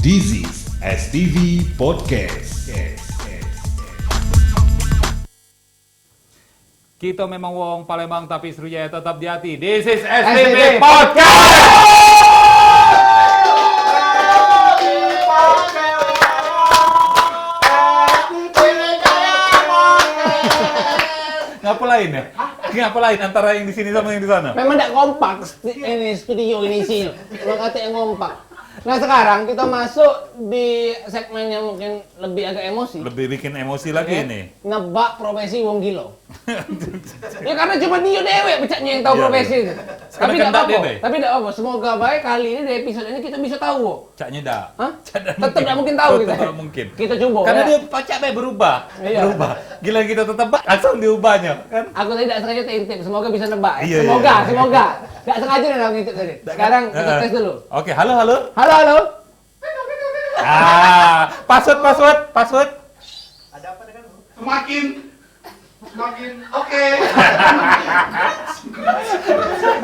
This is STV Podcast. Kita memang wong Palembang tapi Sriwijaya tetap di hati. This is STV Podcast. Ngapa lain ya? Ngapa lain antara yang di sini sama yang di sana? Memang tidak kompak ini studio ini sih. Lo kata yang kompak. Nah sekarang kita masuk di segmen yang mungkin lebih agak emosi. Lebih bikin emosi lagi nih. Nebak profesi wong gilo. Ya karena cuma dia dewe becaknya yang tahu Iya, profesi itu. Sekarang Tapi tidak kendak apa-apa. dewe. Tapi tidak apa. Semoga baik kali ini di episode ini kita bisa tahu. Wo. Caknya dah. Hah? Cak Tetap tidak mungkin tahu kita. Tetap mungkin. Kita coba. Karena ya. dia pacak be berubah. Iya. Berubah. Gila kita tetap langsung diubahnya kan. Aku tadi tidak sengaja terintip. Semoga bisa nebak. Iya, Semoga, iya. semoga. Tidak sengaja nih aku ngintip tadi. Sekarang kita tes dulu. Oke, halo. Halo, halo. Password. Ada apa denganmu? Semakin oke.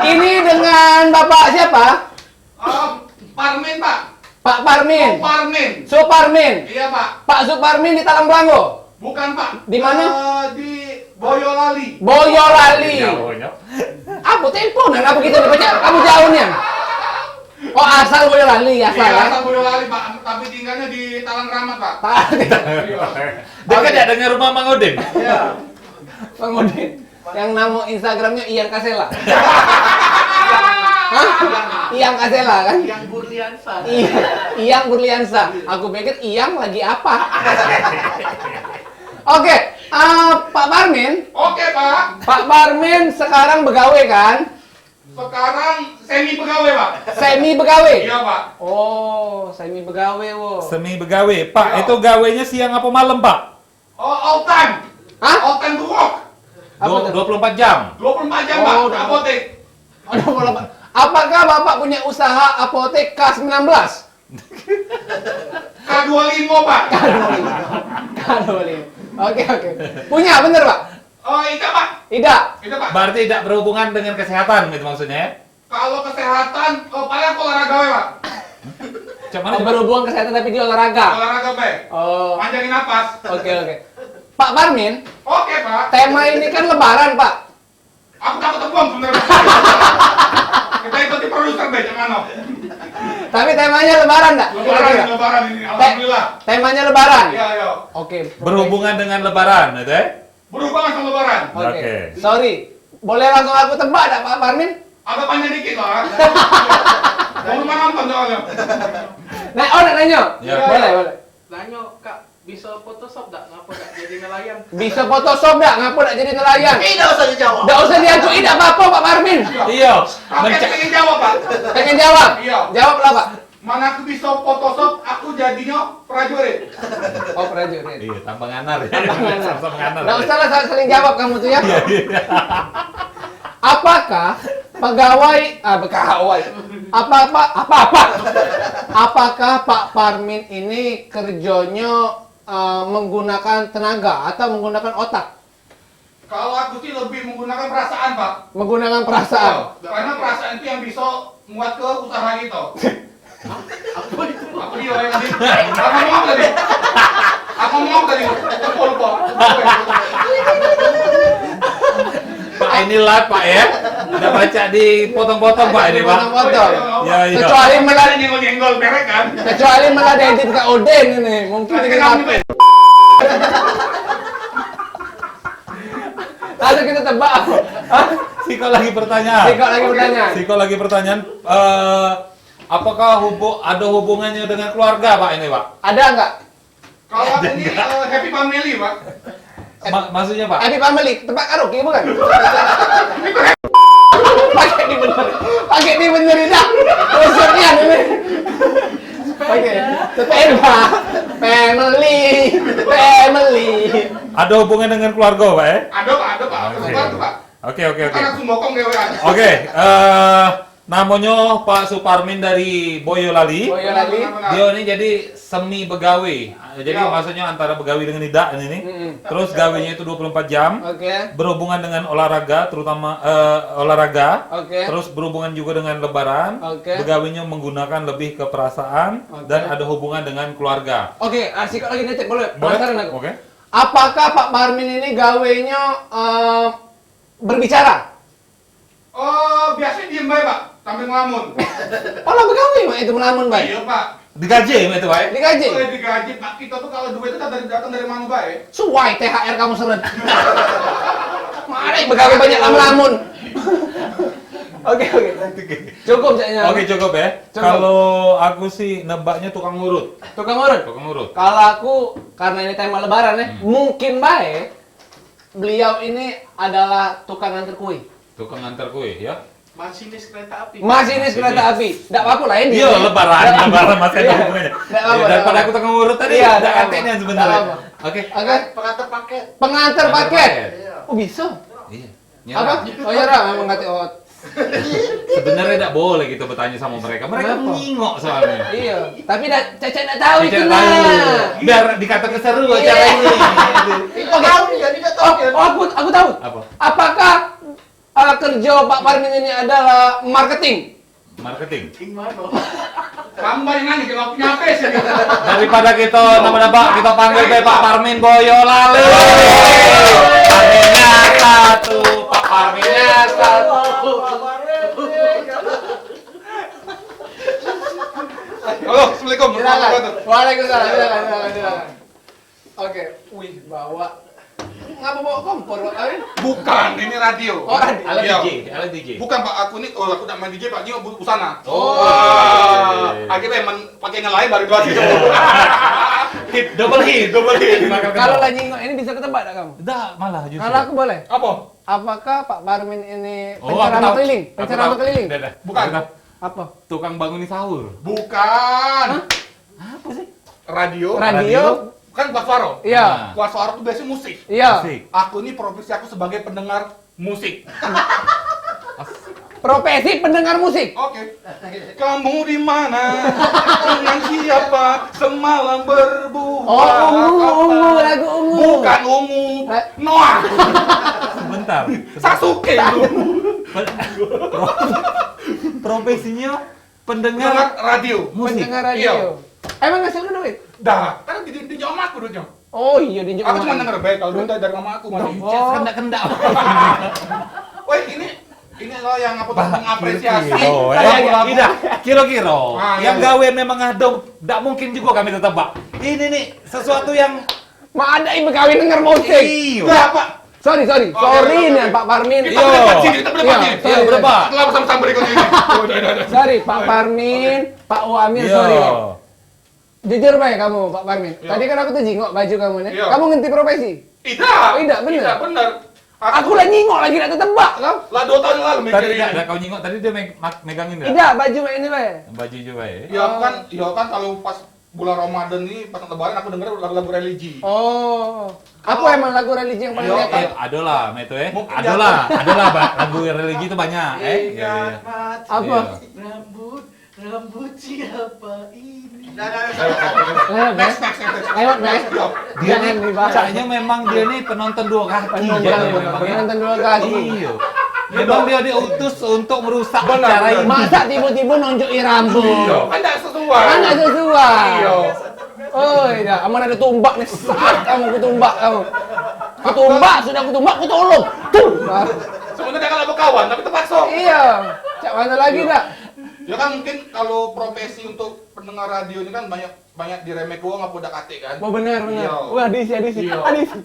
Ini dengan Bapak siapa? Parmin, Pak. Pak Parmin. Parmin. Suparmin. Iya, Pak. Pak Suparmin di Talang Belanggo. Bukan, Pak. Di mana? Di Boyolali. Boyolali. Jauhnya. Apa teleponan? Apa kita dibaca? Kamu jauhnya? Oh asal Boyolali, asal Iya, ya? asal Boyolali, Pak. Tapi tinggalnya di Talang Ramat, Pak. Dekat ya dengan rumah Mang Odin. Iya. Bang Udin. Yang nama Instagramnya Ian Kasela. Hah? Ian Kasela kan? Yang Burliansa. Ian Burliansa. Aku pikir Ian lagi apa? Oke, Pak Parmin. Oke, Pak. Pak Parmin sekarang begawe kan? Sekarang semi pegawai, Pak. Semi begawe. Iya, Pak. Oh, semi begawe wo. Semi begawe. Pak, Iya. itu gawenya siang apa malam, Pak? Oh, all time. Hah? All time to work. Apa tuh? 24 jam. 24 jam, Oh, Pak. udah. Apotek. Aduh, apakah Bapak punya usaha apotek K19? K25, Pak. K25. Oke. Punya, bener Pak? Oh, iya, Pak. Tidak. Itu, Pak. Berarti tidak berhubungan dengan kesehatan itu maksudnya ya? Kalau kesehatan, paling aku olahraga, we, Pak. Cuma Oh, berhubungan kesehatan tapi di olahraga. Olahraga, Pak. Oh, Panjangin napas. oke. Pak Parmin, Oke, Pak. tema ini kan lebaran, Pak. Aku takut terbang sebenarnya. Kita ikuti produser, Be, jangan no. Tapi temanya lebaran enggak? Lebaran ini, alhamdulillah. Temanya lebaran. Iya, iya. Oke. berhubungan dengan lebaran, itu ya? Berhubungan sama lebaran. Oke. Oke. Sorry. Boleh langsung aku tebak enggak, Pak Parmin? Agak panjang dikit, Pak. Mau rumah nonton soalnya. Nah, nak nanya. Ya. Boleh. Nanya, Kak, bisa Photoshop tak? Ngapa tak jadi nelayan? Bisa Photoshop enggak? Ngapa enggak jadi nelayan? Tidak usah dijawab. Enggak usah diajuin enggak apa-apa, Pak Parmin. Iya. Tapi aku pengen jawab, Pak. Pengen jawab? Iya. Jawablah, Pak. Mana aku bisa Photoshop, aku jadinya prajurit. Oh, prajurit. Iya, tampang anar ya. Tampang anar. Sama anar. Nggak usah lah saling jawab kamu tuh ya. Apakah pegawai apakah Pak Parmin ini kerjanya menggunakan tenaga atau menggunakan otak? Kalau aku sih lebih menggunakan perasaan, Pak. Menggunakan perasaan. Karena perasaan itu yang bisa muat ke usaha kita. Apa itu? Aku dia yang tadi. Aku ngomong tadi. Lupa. Pak ini live, Pak ya. Udah baca di potong-potong, Pak ini, Pak. Potong-potong. Ya, iya. Kecuali Melani nyenggol-nyenggol merek kan. Kecuali meladai Kak Odin ini, mungkin Kasih dengan kami, HP. Be. Lalu kita tebak apa? Hah? Siko lagi pertanyaan. Siko lagi pertanyaan. Apakah ada hubungannya dengan keluarga, Pak ini, Pak? Ada nggak? Kalau aku ini happy family, Pak. Maksudnya, Pak? Happy Family, tempat karaoke bukan? Pakai dibenerin dah. Usurnya ini. Pakai sepeda. Family. Ada hubungan dengan keluarga, Pak ya? Ada, Pak. Aku Oke. suka tuh, Pak. Oke. Kan aku sembokong dewe. Oke, Namanya Pak Suparmin dari Boyolali. Boyolali. Dia ini jadi semi begawi. Jadi maksudnya antara begawi dengan tidak ini. Terus gawinya itu 24 jam. Oke. Berhubungan dengan olahraga, terutama olahraga. Oke. Terus berhubungan juga dengan lebaran. Oke. Begawinya menggunakan lebih ke perasaan dan ada hubungan dengan keluarga. Oke, asik lagi nih, boleh? Boleh? Penasaran aku. Oke. Apakah Pak Parmin ini gawenya berbicara? Oh, biasanya diem baik, Pak. Sambil ngelamun. Oh, lah begawi Mak itu melamun, Pak. Iya, Pak. Digaji itu, Pak. Digaji. Boleh digaji, Pak. Kita tuh kalau duit itu datang dari mana, Pak? Suai THR kamu seret. Mari begawi banyak melamun. Oke. Cukup kayaknya. Oke, cukup ya. Cukup. Kalau aku sih nebaknya tukang urut. Tukang urut. Tukang urut. Kalau aku karena ini tema lebaran ya, mungkin baik beliau ini adalah tukang antar kue. Tukang antar kue, ya. Masinis kereta api. Masinis kereta api. Enggak apa-apa lah ini. Iya, lebaran masih ada Iya. hubungannya. Nggak apa-apa, Ya, daripada nggak aku tukang urut tadi, Iya, ada nggak apa-apa. artinya sebenarnya. Nggak Oke. Oke. Pengantar paket. Pengantar paket. Oh, bisa. Iya. Apa? Oh ya, Ra, memang kata Sebenarnya tidak boleh kita bertanya sama mereka. Mereka Kenapa? menyingok soalnya. Iya, tapi Cece enggak tahu itu Tidak nah. tahu. Biar dikatakan seru Iya. acara ini. Oke. Aku tahu. Apa? Apakah kerja Pak Parmin ini adalah marketing? Marketing. Kamu banyak nanya, kalau aku nyampe sih. Daripada kita nama-nama kita panggil Pak Parmin Boyolali. Parminnya satu, Pak Parminnya satu. Halo, Assalamualaikum. Silakan. Waalaikumsalam. Silakan. Oke. Wih, bawa. Ngapa bawa kompor, Pak Parmin? Bukan, ini radio. Oh, radio. Alat Iya. DJ, alat DJ. Bukan, Pak, aku udah main DJ, Pak. Ini busana. Oh. Akhirnya emang pakai yang lain baru dua sih. Double hit. Kalau lagi nyingok ini bisa ketebak tak kamu? Tidak, malah justru. Kalau aku boleh. Apa? Apakah Pak Parmin ini Oh, aku penceramah tahu. keliling? Aku Penceramah tahu. keliling? Dah. Bukan. Aku tahu. Apa? Tukang bangunin sahur. Bukan. Apa sih? Radio. Radio? Kan Pak Suaro. Iya. Pak Suaro tuh biasanya musik. Iya. Asik. Aku ini profesi aku sebagai pendengar musik. Profesi pendengar musik. Oke. Kamu di mana? Dengan siapa? Semalam berbuat. Oh, ungu, apa? lagu ungu. Bukan ungu. Noah. Sebentar. Sasuke itu. Profesinya Pendengar pendengar radio. musik. Pendengar Iya. radio. Emang ngasilin duit? Dah, kan di jam aku duitnya. Oh iya, di Aku cuma denger baik kalau duit dari mama aku masih. Oh. Kendak-kendak. Woi, ini loh yang aku tuh mengapresiasi. Kiro-kiro, lagu-lagu. Tidak, kiro-kiro. Ah, Yang iya. gawe memang ada, tidak mungkin juga kami tetebak. Ini nih sesuatu yang Ma ada yang berkawin denger musik. Iya. Enggak, Pak. Sorry. Oh, Sorry iya, nih iya. Pak Parmin. Kita berdebat sini, kita berdebat Iya, nih. sorry, Iya, berdebat. Setelah bersama-sama berikut ini. Udah. Sorry, Pak Parmin, Pak Uamir, sorry. Iya. Jujur baik kamu, Pak Parmin. Iya. Tadi kan aku tuh jingok baju kamu nih. Iya. Kamu ngenti profesi. Tidak. Tidak, bener. Tidak, bener. Aku lah nyingok lagi nak tetebak kau. Lah 2 tahun yang lalu Tadi mikirin. tidak, kau nyingok tadi dia megangin enggak? Tidak, baju ini baik. Baju juga ya. Ya kan kalau pas bulan Ramadan ini pas lebaran aku denger lagu-lagu religi. Oh. Apa emang lagu religi yang paling Iya, lekat? Adalah, Meto ya. Mungkin Adalah lagu religi itu banyak. Iya. Apa? Rambut siapa ini? Lewat, Mas. Dia Jangan nih dibahas. kayaknya memang dia nih penonton dua kaki. jadinya memang ya. Penonton dua kaki. Iya. Memang dia diutus untuk merusak acara ini. Masa tiba-tiba nonjoki rambut? Kan enggak sesuai. Kan ada sesuai. Iya. Oh, iya. Aman ada tumbak nih. Saat kamu kutumbak kamu. Kutumbak, sudah kutumbak, kutolong. Tuh. Sebenarnya kan aku kawan, tapi terpaksa. Iya. Cak mana lagi dak? Ya kan mungkin kalau profesi untuk pendengar radio ini kan banyak diremek uang apa udah kate kan. Oh benar. Iya. Wah, adisi. Iya. Adisi.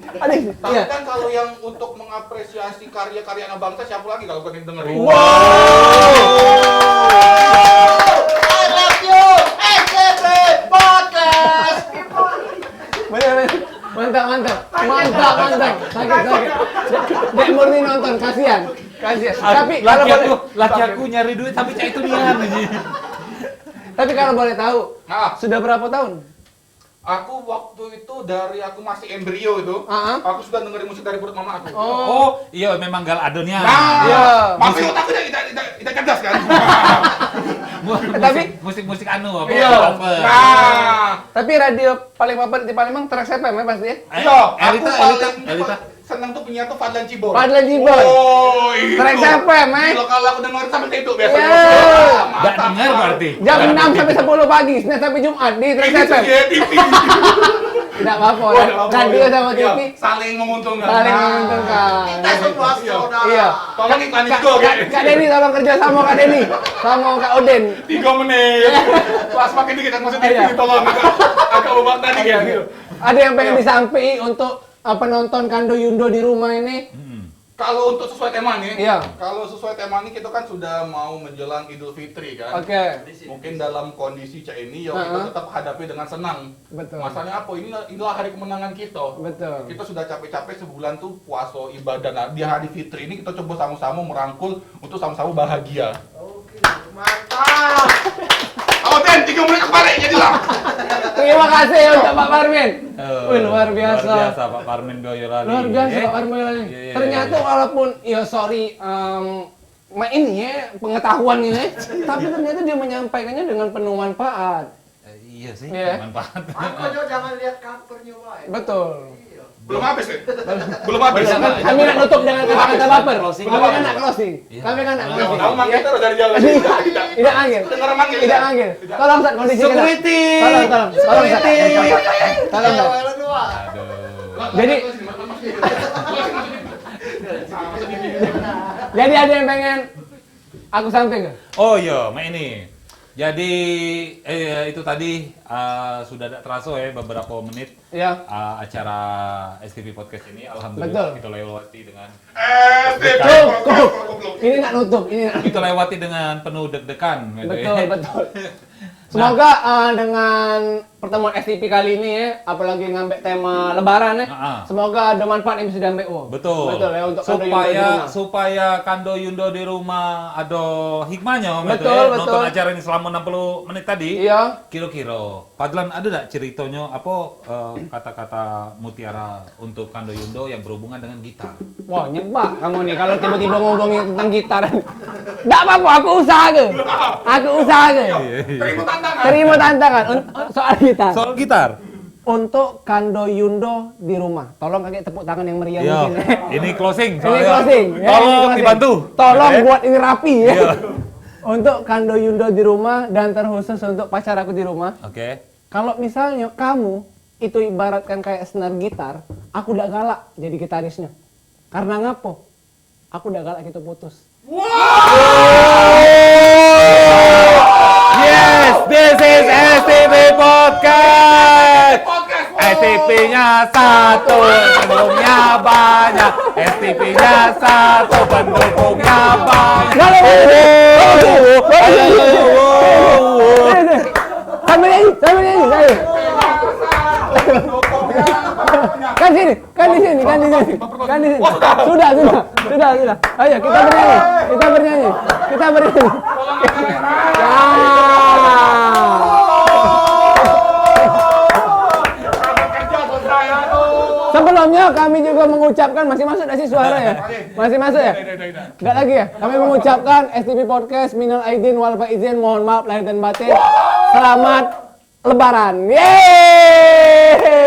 Tapi Iya. kan kalau yang untuk mengapresiasi karya-karya anak bangsa siapa lagi kalau kalian dengerin? Benar. Mantap. Sakit. Dek Murni nonton, kasihan. Tapi kalau laki aku nyari duit tapi cak itu nian aja. Tapi kalau boleh tahu, Nah, sudah berapa tahun? Aku waktu itu dari aku masih embrio itu, aku sudah dengerin musik dari perut mama aku. Oh, iya memang gal adonnya. Nah, masih otak tidak cerdas kan? Tapi musik anu apa? Iya. Nah, tapi radio paling favorit di Palembang Trax FM ya pasti ya? iya, aku Elita. paling senang tuh punya tuh Fadlan Cibor. Fadlan Cibor. Oh, itu. Trax FM Gila, kalau aku dengerin sampai tidur biasanya. Enggak dengar berarti. Jam 6 sampai 10 pagi, Senin sampai Jumat di Trax FM. TV. Tidak apa-apa ya. Radio sama TV Saling menguntungkan. saling menguntungkan. Kita semua saudara. Iya. Tolong iklan juga, Kak Denny tolong kerja sama Kak Denny sama Kak Oden. 3 menit. Kelas makin dikit, maksudnya Iya. tolong agak bobak tadi ya gitu. Ada yang pengen disampaikan untuk penonton Kando Yundo di rumah ini? Kalau untuk sesuai tema nih, Iya. kalau sesuai tema nih kita kan sudah mau menjelang Idul Fitri kan. Oke. Mungkin dalam kondisi cak ini ya kita tetap hadapi dengan senang. Betul. Masalahnya apa? Inilah hari kemenangan kita. Betul. Kita sudah capek-capek sebulan tuh puasa ibadah. Nah, di hari Fitri ini kita coba sama-sama merangkul untuk sama-sama bahagia. Oke, mantap. Oh, Den, 3 menit kembali jadilah. Terima kasih untuk Pak Parmin. Wih, luar biasa. Luar biasa Pak Parmin Boyolali. Luar biasa Pak Parmin. Iya. Ternyata walaupun ya sorry ini ya pengetahuan ini, tapi ternyata dia menyampaikannya dengan penuh manfaat. Iya sih, Iya. manfaat. Makanya jangan lihat covernya, Pak. Betul. Belum habis, Den. Belum habis. Kami nak nutup dengan kata-kata baper. Closing. Kami kan nak closing. Iya. Kami kan nak closing. Kamu manggil terus dari jauh. Tidak manggil. Dengar manggil. Tidak manggil. Tolong Sat kondisi kita. Security. Tolong Sat. Tolong Sat. Aduh. Jadi ada yang pengen aku sampaikan? Oh iya, Mak ini. Jadi itu tadi sudah tidak terasa ya beberapa menit Ya. acara STV Podcast ini. Alhamdulillah Betul. kita lewati dengan Ini nak nutup, ini nak. kita lewati dengan penuh deg-degan. Gitu Betul, ya. betul. Semoga dengan pertemuan STP kali ini ya, apalagi ngambil tema lebaran ya, semoga ada manfaat yang bisa diambil. Betul. Betul ya untuk Kando Yundo di rumah. supaya Kando Yundo di rumah ada hikmahnya gitu Betul, ya. betul. Nonton acara ini selama 60 menit tadi. Iya. Kira-kira Padlan ada enggak ceritanya apa kata-kata mutiara untuk Kando Yundo yang berhubungan dengan gitar? Wah, nyebak kamu nih kalau tiba-tiba ngomongin tentang gitar. Enggak apa-apa, aku usaha ke. Aku usaha ke. Terima tantangan soal gitar. Soal gitar. Untuk Kando Yundo di rumah. Tolong kakek tepuk tangan yang meriah Iya. mungkin. Ini closing. Ini soalnya. closing. Ya, Tolong ini closing. dibantu. Tolong Gitu ya. buat ini rapi ya. Iya. Untuk Kando Yundo di rumah dan terkhusus untuk pacar aku di rumah. Oke. Kalau misalnya kamu itu ibaratkan kayak senar gitar, aku udah galak jadi gitarisnya. Karena ngapo? Aku udah galak kita putus. Yes, this is STV Podcast. STP-nya satu, pendukungnya banyak. STP-nya satu, pendukungnya banyak. Sambil nyanyi, sambil nyanyi, sambil. Kan di sini. Kan di sini. Sudah. Ayo kita bernyanyi. Sebelumnya kami juga mengucapkan, masih masuk nggak sih suara ya? Masih masuk ya? Enggak lagi ya? Kami mengucapkan STV Podcast minal aidin wal faizin, mohon maaf lahir dan batin. Selamat Lebaran. Yeay!